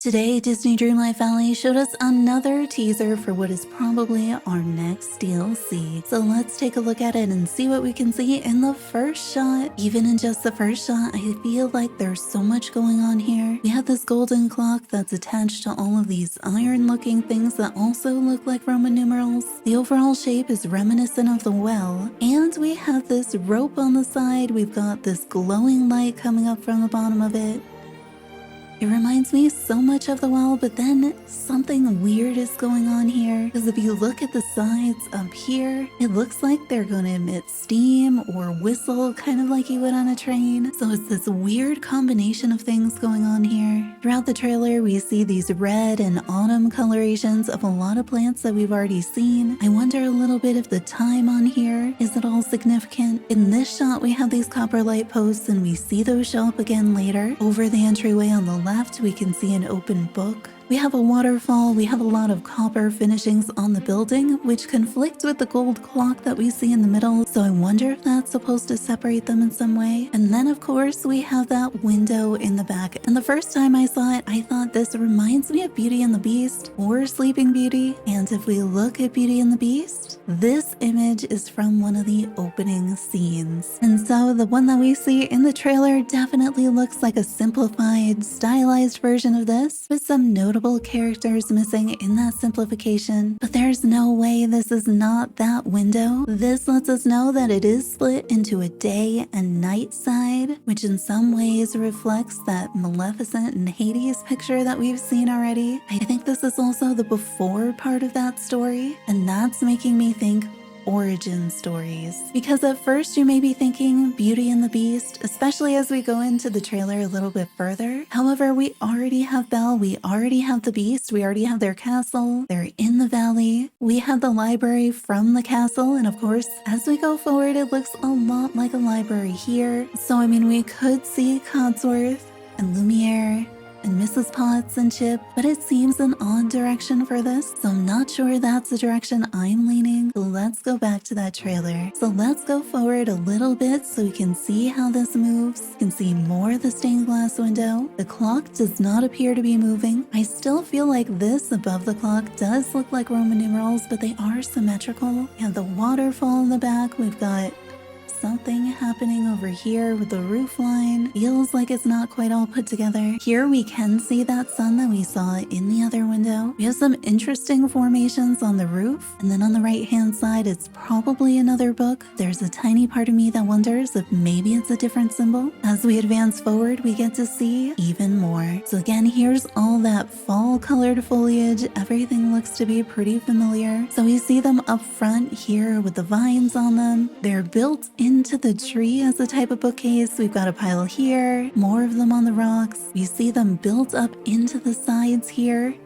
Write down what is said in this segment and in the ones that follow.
Today, Disney Dreamlight Valley showed us another teaser for what is probably our next DLC. So let's take a look at it and see what we can see in the first shot. Even in just the first shot, I feel like there's so much going on here. We have this golden clock that's attached to all of these iron-looking things that also look like Roman numerals. The overall shape is reminiscent of the well. And we have this rope on the side. We've got this glowing light coming up from the bottom of it. It reminds me so much of the well, but then something weird is going on here. Because if you look at the sides up here, it looks like they're going to emit steam or whistle, kind of like you would on a train. So it's this weird combination of things going on here. Throughout the trailer, we see these red and autumn colorations of a lot of plants that we've already seen. I wonder a little bit if the time on here is at all significant. In this shot, we have these copper light posts and we see those show up again later. Over the entryway on the left, we can see an open book. We have a waterfall, we have a lot of copper finishings on the building, which conflicts with the gold clock that we see in the middle, so I wonder if that's supposed to separate them in some way. And then of course we have that window in the back, and the first time I saw it, I thought this reminds me of Beauty and the Beast or Sleeping Beauty, and if we look at Beauty and the Beast, this image is from one of the opening scenes. And so the one that we see in the trailer definitely looks like a simplified, stylized version of this, with some notable characters missing in that simplification. But there's no way this is not that window. This lets us know that it is split into a day and night side, which in some ways reflects that Maleficent and Hades picture that we've seen already. I think this is also the before part of that story, and that's making me think origin stories. Because at first you may be thinking Beauty and the Beast, especially as we go into the trailer a little bit further. However, we already have Belle, we already have the Beast, we already have their castle, they're in the valley, we have the library from the castle, and of course, as we go forward, it looks a lot like a library here. So I mean, we could see Codsworth and Lumiere and Mrs. Potts and Chip, but it seems an odd direction for this, so I'm not sure that's the direction I'm leaning. Let's go back to that trailer. So let's go forward a little bit so we can see how this moves. You can see more of the stained glass window. The clock does not appear to be moving. I still feel like this above the clock does look like Roman numerals, but they are symmetrical. We have the waterfall in the back. We've got something happening over here with the roof line. Feels like it's not quite all put together. Here we can see that sun that we saw in the other window. We have some interesting formations on the roof, and then on the right hand side it's probably another book. There's a tiny part of me that wonders if maybe it's a different symbol. As we advance forward, we get to see even more. So again, here's all that fall colored foliage. Everything looks to be pretty familiar. So we see them up front here with the vines on them. They're built into the tree as a type of bookcase. We've got a pile here, more of them on the rocks. We see them built up into the sides here.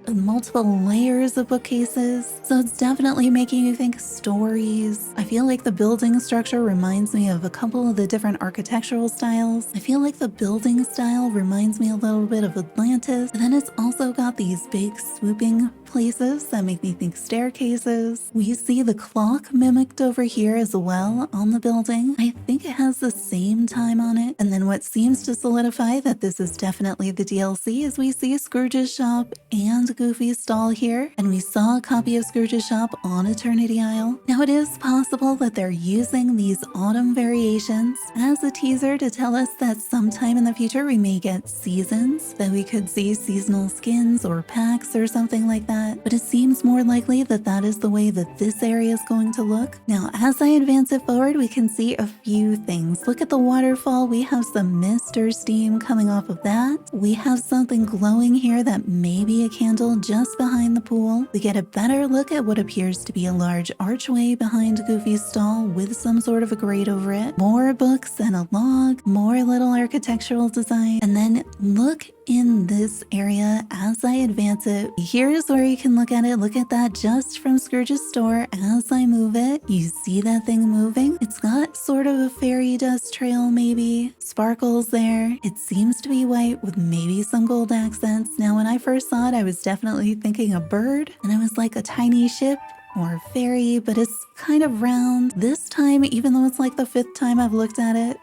Multiple layers of bookcases, so it's definitely making you think stories. I feel like the building structure reminds me of a couple of the different architectural styles. I feel like the building style reminds me a little bit of Atlantis, but then it's also got these big swooping places that make me think staircases. We see the clock mimicked over here as well on the building. I think it has the same time on it. And then what seems to solidify that this is definitely the DLC is we see Scrooge's shop and Goofy's stall here, and we saw a copy of Scrooge's shop on Eternity Isle. Now it is possible that they're using these autumn variations as a teaser to tell us that sometime in the future we may get seasons, that we could see seasonal skins or packs or something like that. But it seems more likely that that is the way that this area is going to look. Now as I advance it forward, we can see a few things. Look at the waterfall. We have some mist or steam coming off of that. We have something glowing here that may be a candle just behind the pool. We get a better look at what appears to be a large archway behind Goofy's stall with some sort of a grate over it. More books and a log, more little architectural design, and then look in this area as I advance it. Here's where you can look at it. Look at that just from Scrooge's store. As I move it, you see that thing moving. It's got sort of a fairy dust trail, maybe sparkles there. It seems to be white with maybe some gold accents. Now when I first saw it, I was definitely thinking a bird, and I was like a tiny ship or fairy, but it's kind of round. This time, even though it's like the 5th time I've looked at it,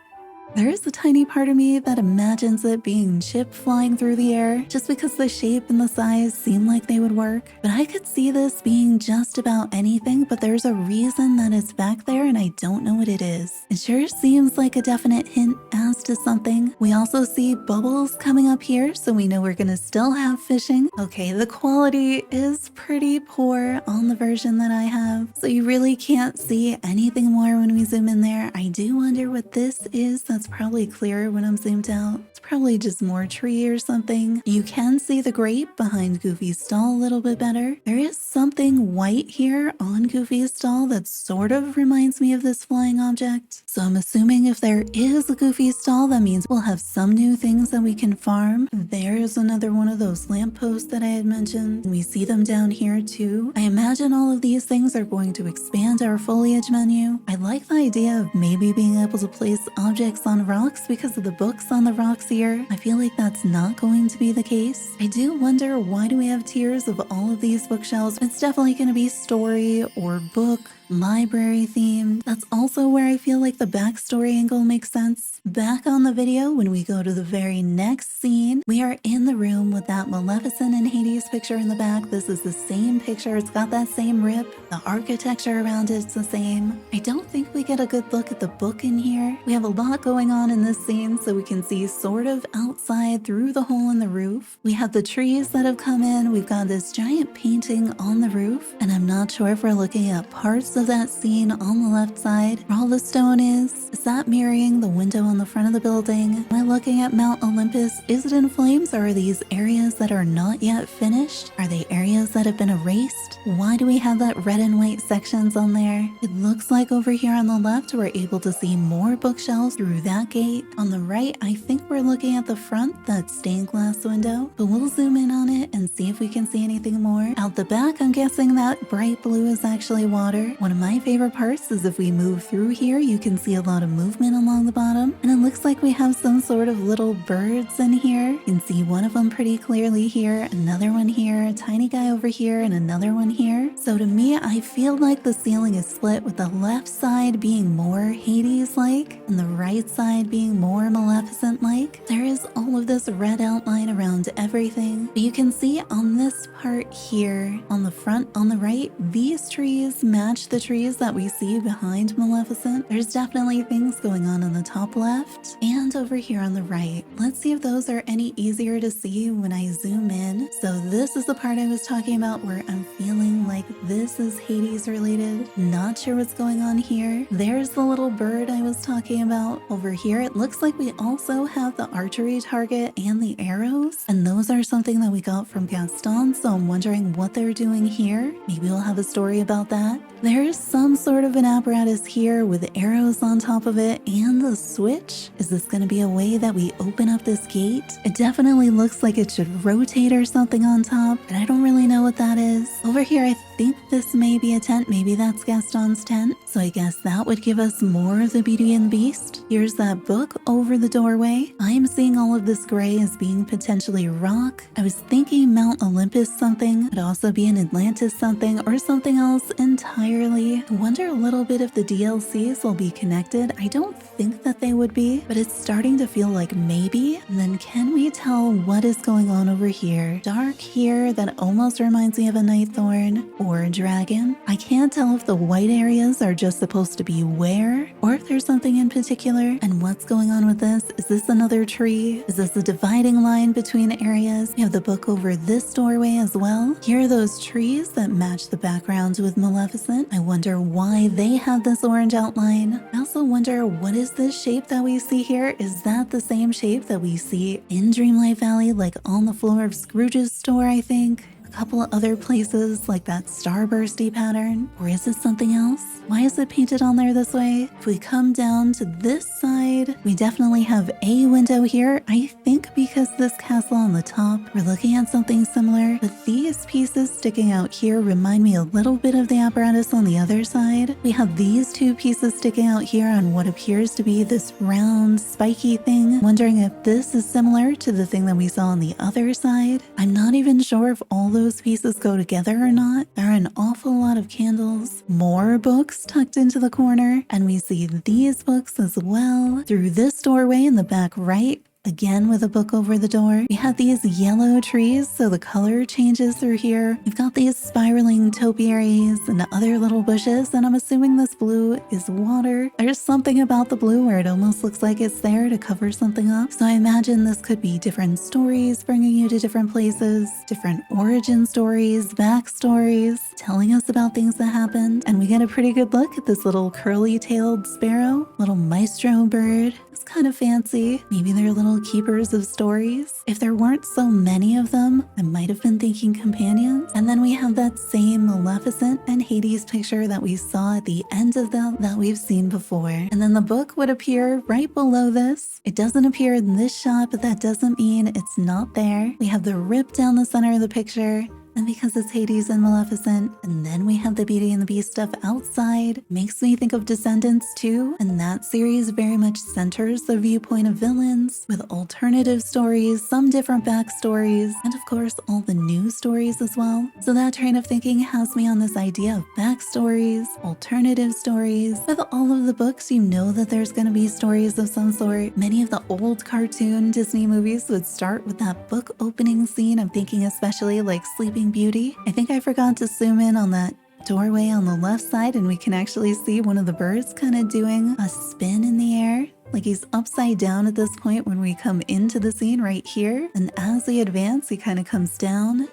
There is a tiny part of me that imagines it being Chip flying through the air just because the shape and the size seem like they would work. But I could see this being just about anything, but there's a reason that it's back there and I don't know what it is. It sure seems like a definite hint as to something. We also see bubbles coming up here, so we know we're gonna still have fishing. Okay, the quality is pretty poor on the version that I have, so you really can't see anything more when we zoom in there. I do wonder what this is. That's probably clearer when I'm zoomed out. It's probably just more tree or something. You can see the grape behind Goofy's stall a little bit better. There is something white here on Goofy's stall that sort of reminds me of this flying object. So I'm assuming if there is a Goofy stall, that means we'll have some new things that we can farm. There's another one of those lampposts that I had mentioned. We see them down here too. I imagine all of these things are going to expand our foliage menu. I like the idea of maybe being able to place objects on rocks because of the books on the rocks here. I feel like that's not going to be the case. I do wonder, why do we have tiers of all of these bookshelves? It's definitely going to be story or book, library themed. That's also where I feel like the backstory angle makes sense. Back on the video, when we go to the very next scene, we are in the room with that Maleficent and Hades picture in the back. This is the same picture. It's got that same rip. The architecture around it's the same. I don't think we get a good look at the book in here. We have a lot going on in this scene, so we can see sort of outside through the hole in the roof. We have the trees that have come in. We've got this giant painting on the roof, and I'm not sure if we're looking at parts of that scene on the left side where all the stone is. Is that mirroring the window on the front of the building? Am I looking at Mount Olympus? Is it in flames, or are these areas that are not yet finished? Are they areas that have been erased? Why do we have that red and white sections on there? It looks like over here on the left we're able to see more bookshelves through that gate. On the right, I think we're looking at the front, that stained glass window, but we'll zoom in on it and see if we can see anything more. Out the back, I'm guessing that bright blue is actually water. One of my favorite parts is if we move through here, you can see a lot of movement along the bottom, and it looks like we have some sort of little birds in here. You can see one of them pretty clearly here, another one here, a tiny guy over here, and another one here. So to me, I feel like the ceiling is split, with the left side being more Hades-like and the right side being more Maleficent-like. There is all of this red outline around everything, but you can see on this part here, on the front, on the right, these trees match the trees that we see behind Maleficent. There's definitely things going on the top left and over here on the right. Let's see if those are any easier to see when I zoom in. So this is the part I was talking about where I'm feeling like this is Hades related. Not sure what's going on here. There's the little bird I was talking about. Over here, it looks like we also have the archery target and the arrows, and those are something that we got from Gaston, so I'm wondering what they're doing here. Maybe we'll have a story about that. There's some sort of an apparatus here with arrows on top of it and the switch. Is this going to be a way that we open up this gate? It definitely looks like it should rotate or something on top, but I don't really know what that is. Over here, I think this may be a tent. Maybe that's Gaston's tent. So I guess that would give us more of the Beauty and the Beast. Here's that book over the doorway. I'm seeing all of this gray as being potentially rock. I was thinking Mount Olympus something. Could also be an Atlantis something or something else entirely. I wonder a little bit if the DLCs will be connected. I don't think that they would be, but it's starting to feel like maybe. And then can we tell what is going on over here? Dark here that almost reminds me of a Nightthorn or a dragon. I can't tell if the white areas are just supposed to be where, or if there's something in particular. And what's going on with this? Is this another tree? Is this a dividing line between areas? We have the book over this doorway as well. Here are those trees that match the background with Maleficent. I wonder why they have this orange outline. I also wonder, what is this shape that we see here? Is that the same shape that we see in Dreamlight Valley, like on the floor of Scrooge's store, I think? Couple of other places like that starbursty pattern, or is it something else? Why is it painted on there this way? If we come down to this side, we definitely have a window here. I think because this castle on the top, we're looking at something similar, but these pieces sticking out here remind me a little bit of the apparatus on the other side. We have these two pieces sticking out here on what appears to be this round spiky thing. Wondering if this is similar to the thing that we saw on the other side. I'm not even sure if all those those pieces go together or not. There are an awful lot of candles, more books tucked into the corner, and we see these books as well. Through this doorway in the back right, again with a book over the door. We have these yellow trees, so the color changes through here. We've got these spiraling topiaries and other little bushes, and I'm assuming this blue is water. There's something about the blue where it almost looks like it's there to cover something up. So I imagine this could be different stories bringing you to different places, different origin stories, backstories, telling us about things that happened. And we get a pretty good look at this little curly-tailed sparrow, little maestro bird. It's kind of fancy. Maybe they're little keepers of stories. If there weren't so many of them, I might have been thinking companions. And then we have that same Maleficent and Hades picture that we saw at the end of them that we've seen before. And then the book would appear right below this. It doesn't appear in this shot, but that doesn't mean it's not there. We have the rip down the center of the picture. And because it's Hades and Maleficent, and then we have the Beauty and the Beast stuff outside, makes me think of Descendants too, and that series very much centers the viewpoint of villains, with alternative stories, some different backstories, and of course all the new stories as well. So that train of thinking has me on this idea of backstories, alternative stories. With all of the books, you know that there's going to be stories of some sort. Many of the old cartoon Disney movies would start with that book opening scene. I'm thinking especially like Sleeping Beauty. I think I forgot to zoom in on that doorway on the left side, and we can actually see one of the birds kind of doing a spin in the air. Like he's upside down at this point when we come into the scene right here. And as we advance, he kind of comes down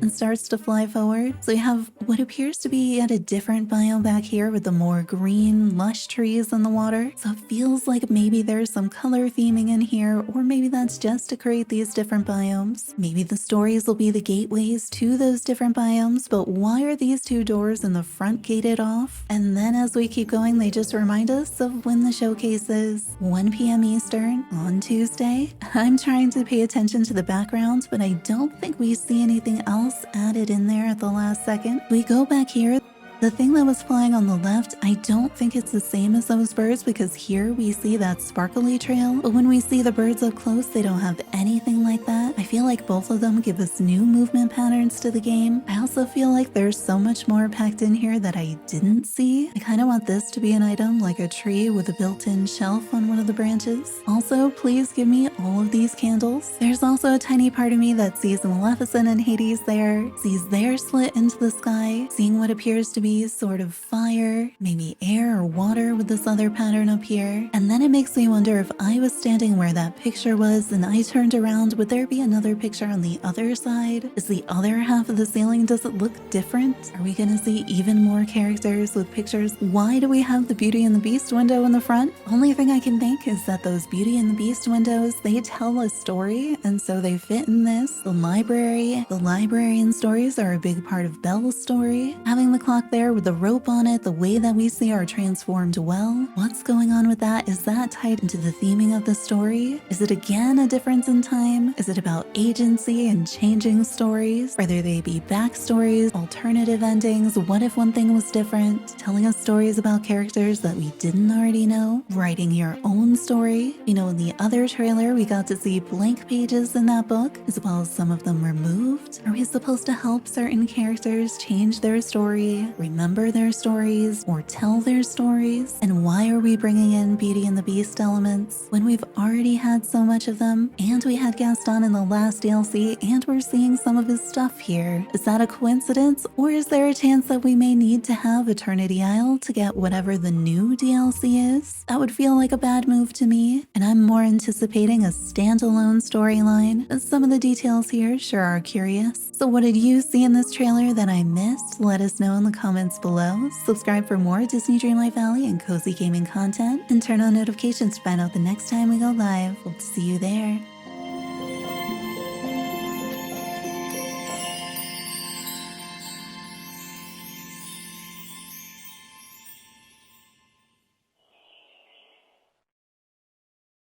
and starts to fly forward. So we have what appears to be at a different biome back here with the more green, lush trees in the water. So it feels like maybe there's some color theming in here, or maybe that's just to create these different biomes. Maybe the stories will be the gateways to those different biomes, but why are these two doors in the front gated off? And then as we keep going, they just remind us of when the showcase is, 1 p.m. Eastern on Tuesday. I'm trying to pay attention to the background, but I don't think we see anything else added in there at the last second. We go back here. The thing that was flying on the left, I don't think it's the same as those birds, because here we see that sparkly trail, but when we see the birds up close, they don't have anything like that. I feel like both of them give us new movement patterns to the game. I also feel like there's so much more packed in here that I didn't see. I kind of want this to be an item, like a tree with a built-in shelf on one of the branches. Also, please give me all of these candles. There's also a tiny part of me that sees Maleficent and Hades there, sees their slit into the sky, seeing what appears to be sort of fire, maybe air or water with this other pattern up here. And then it makes me wonder, if I was standing where that picture was and I turned around, would there be another picture on the other side? Is the other half of the ceiling, does it look different? Are we gonna see even more characters with pictures? Why do we have the Beauty and the Beast window in the front? Only thing I can think is that those Beauty and the Beast windows, they tell a story, and so they fit in this. The librarian stories are a big part of Belle's story. Having the clock there with the rope on it, the way that we see our transformed well. What's going on with that? Is that tied into the theming of the story? Is it again a difference in time? Is it about agency and changing stories? Whether they be backstories, alternative endings, what if one thing was different? Telling us stories about characters that we didn't already know? Writing your own story? You know, in the other trailer, we got to see blank pages in that book, as well as some of them removed. Are we supposed to help certain characters change their story, remember their stories, or tell their stories? And why are we bringing in Beauty and the Beast elements when we've already had so much of them? And we had Gaston in the last DLC, and we're seeing some of his stuff here. Is that a coincidence, or is there a chance that we may need to have Eternity Isle to get whatever the new DLC is? That would feel like a bad move to me, and I'm more anticipating a standalone storyline. Some of the details here sure are curious. So what did you see in this trailer that I missed? Let us know in the comments below. Subscribe for more Disney Dreamlight Valley and cozy gaming content, and turn on notifications to find out the next time we go live. Hope to see you there.